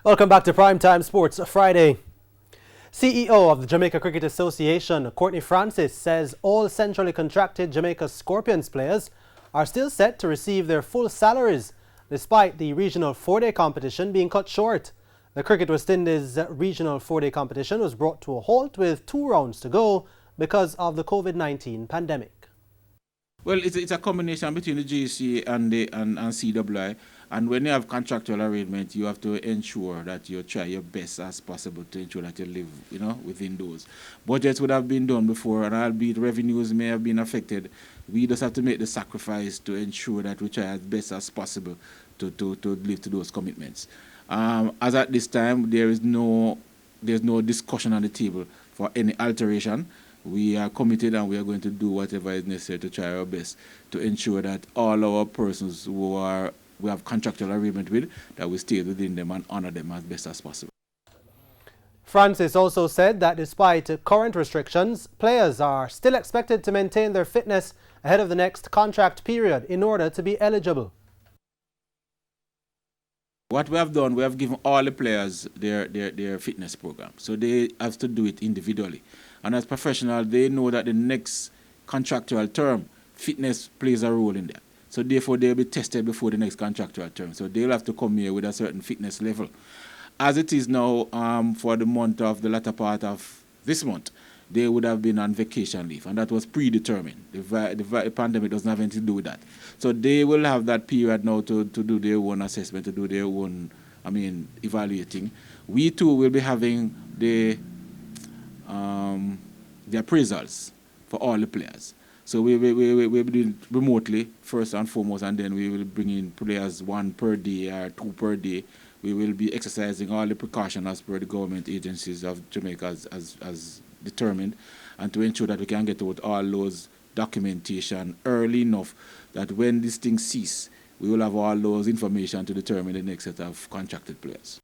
Welcome back to Primetime Sports Friday. CEO of the Jamaica Cricket Association, Courtney Francis, says all centrally contracted Jamaica Scorpions players are still set to receive their full salaries, despite the regional four-day competition being cut short. The Cricket West Indies regional four-day competition was brought to a halt with 2 rounds to go because of the COVID-19 pandemic. Well, it's a combination between the GC and CWI. And when you have contractual arrangement, you have to ensure that you try your best as possible to ensure that you live, within those. Budgets would have been done before, and albeit revenues may have been affected, we just have to make the sacrifice to ensure that we try as best as possible to live to those commitments. As at this time, there's no discussion on the table for any alteration. We are committed and we are going to do whatever is necessary to try our best to ensure that all our persons we have contractual agreement with, that we stay within them and honor them as best as possible. Francis also said that despite current restrictions, players are still expected to maintain their fitness ahead of the next contract period in order to be eligible. What we have done, we have given all the players their fitness program. So they have to do it individually. And as professionals, they know that the next contractual term, fitness plays a role in that. So therefore, they'll be tested before the next contractual term. So they'll have to come here with a certain fitness level. As it is now, for the latter part of this month, they would have been on vacation leave, and that was predetermined. The pandemic doesn't have anything to do with that. So they will have that period now to do their own assessment, to do their own, evaluating. We too will be having the appraisals for all the players. So we'll be doing remotely first and foremost, and then we will bring in players 1 per day or 2 per day. We will be exercising all the precautions as per the government agencies of Jamaica as determined, and to ensure that we can get out all those documentation early enough that when this thing ceases, we will have all those information to determine the next set of contracted players.